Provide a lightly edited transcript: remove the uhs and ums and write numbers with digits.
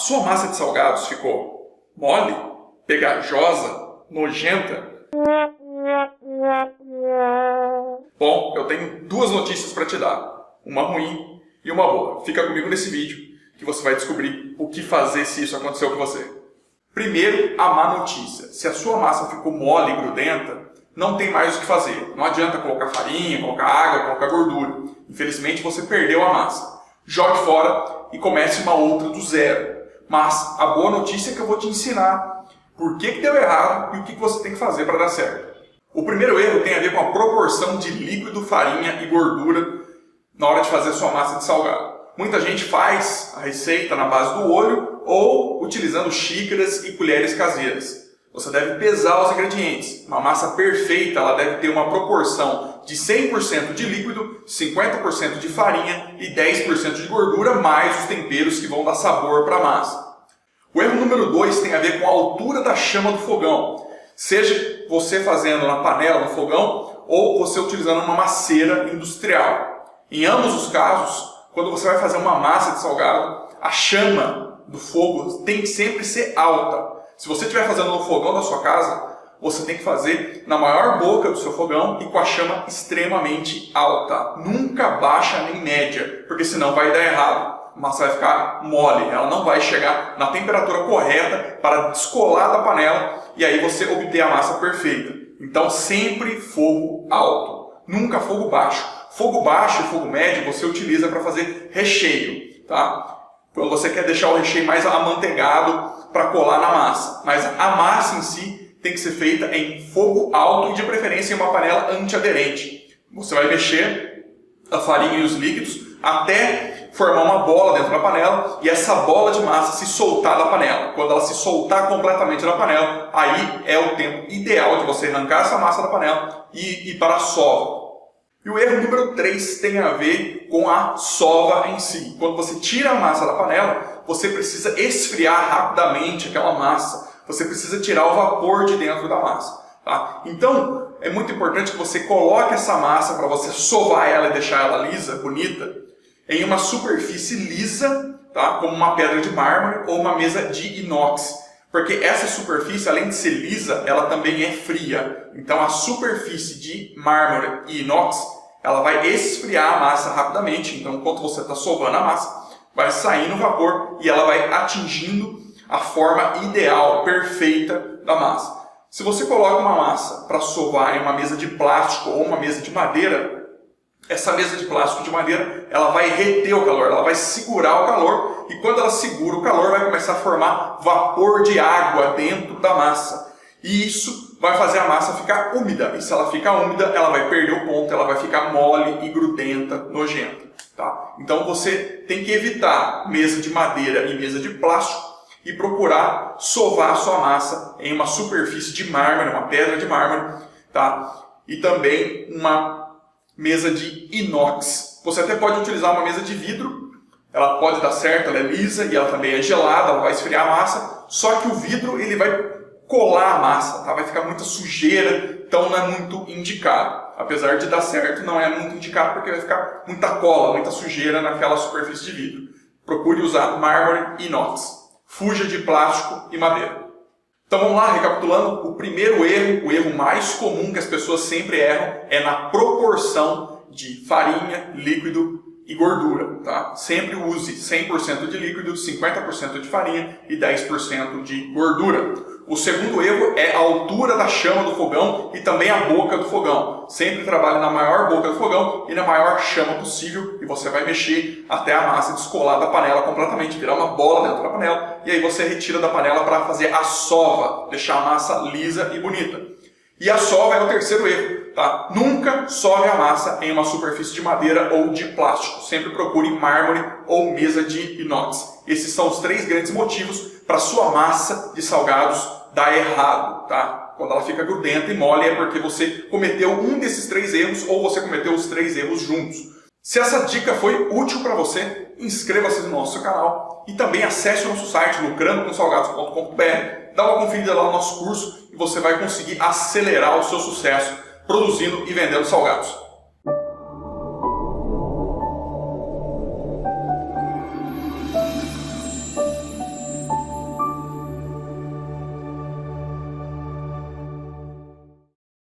sua massa de salgados ficou mole, pegajosa, nojenta? Bom, eu tenho duas notícias para te dar, uma ruim e uma boa. Fica comigo nesse vídeo que você vai descobrir o que fazer se isso aconteceu com você. Primeiro, a má notícia. Se a sua massa ficou mole e grudenta, não tem mais o que fazer. Não adianta colocar farinha, colocar água, colocar gordura. Infelizmente, você perdeu a massa. Jogue fora e comece uma outra do zero. Mas a boa notícia é que eu vou te ensinar por que deu errado e o que você tem que fazer para dar certo. O primeiro erro tem a ver com a proporção de líquido, farinha e gordura na hora de fazer a sua massa de salgado. Muita gente faz a receita na base do olho ou utilizando xícaras e colheres caseiras. Você deve pesar os ingredientes. Uma massa perfeita ela deve ter uma proporção de 100% de líquido, 50% de farinha e 10% de gordura, mais os temperos que vão dar sabor para a massa. O erro número 2 tem a ver com a altura da chama do fogão. Seja você fazendo na panela, no fogão, ou você utilizando uma masseira industrial. Em ambos os casos, quando você vai fazer uma massa de salgado, a chama do fogo tem que sempre ser alta. Se você estiver fazendo no fogão da sua casa, você tem que fazer na maior boca do seu fogão e com a chama extremamente alta. Nunca baixa nem média, porque senão vai dar errado. A massa vai ficar mole, ela não vai chegar na temperatura correta para descolar da panela e aí você obter a massa perfeita. Então sempre fogo alto, nunca fogo baixo. Fogo baixo e fogo médio você utiliza para fazer recheio, tá? Quando você quer deixar o recheio mais amanteigado para colar na massa. Mas a massa em si tem que ser feita em fogo alto e de preferência em uma panela antiaderente. Você vai mexer a farinha e os líquidos até formar uma bola dentro da panela e essa bola de massa se soltar da panela. Quando ela se soltar completamente da panela, aí é o tempo ideal de você arrancar essa massa da panela e ir para a sova. E o erro número 3 tem a ver com a sova em si. Quando você tira a massa da panela, você precisa esfriar rapidamente aquela massa. Você precisa tirar o vapor de dentro da massa. Tá? Então, é muito importante que você coloque essa massa para você sovar ela e deixar ela lisa, bonita, em uma superfície lisa, tá? Como uma pedra de mármore ou uma mesa de inox. Porque essa superfície, além de ser lisa, ela também é fria. Então a superfície de mármore e inox, ela vai esfriar a massa rapidamente. Então enquanto você está sovando a massa, vai saindo o vapor e ela vai atingindo a forma ideal, perfeita da massa. Se você coloca uma massa para sovar em uma mesa de plástico ou uma mesa de madeira, essa mesa de plástico de madeira, ela vai reter o calor, ela vai segurar o calor e quando ela segura o calor vai começar a formar vapor de água dentro da massa. E isso vai fazer a massa ficar úmida. E se ela ficar úmida, ela vai perder o ponto, ela vai ficar mole e grudenta, nojenta. Tá? Então você tem que evitar mesa de madeira e mesa de plástico e procurar sovar a sua massa em uma superfície de mármore, uma pedra de mármore, tá? E também uma mesa de inox. Você até pode utilizar uma mesa de vidro, ela pode dar certo, ela é lisa e ela também é gelada, ela vai esfriar a massa, só que o vidro ele vai colar a massa, tá? Vai ficar muita sujeira, então não é muito indicado. Apesar de dar certo, não é muito indicado porque vai ficar muita cola, muita sujeira naquela superfície de vidro. Procure usar mármore e inox. Fuja de plástico e madeira. Então vamos lá, recapitulando, o primeiro erro, o erro mais comum que as pessoas sempre erram é na proporção de farinha, líquido e gordura. Tá? Sempre use 100% de líquido, 50% de farinha e 10% de gordura. O segundo erro é a altura da chama do fogão e também a boca do fogão. Sempre trabalhe na maior boca do fogão e na maior chama possível e você vai mexer até a massa descolar da panela completamente, virar uma bola dentro da panela e aí você retira da panela para fazer a sova, deixar a massa lisa e bonita. E a sova é o terceiro erro. Tá? Nunca sove a massa em uma superfície de madeira ou de plástico. Sempre procure mármore ou mesa de inox. Esses são os 3 grandes motivos para sua massa de salgados dar errado. Tá? Quando ela fica grudenta e mole é porque você cometeu um desses 3 erros ou você cometeu os 3 erros juntos. Se essa dica foi útil para você, inscreva-se no nosso canal e também acesse o nosso site lucrandocomsalgados.com.br. Dá uma conferida lá no nosso curso e você vai conseguir acelerar o seu sucesso produzindo e vendendo salgados.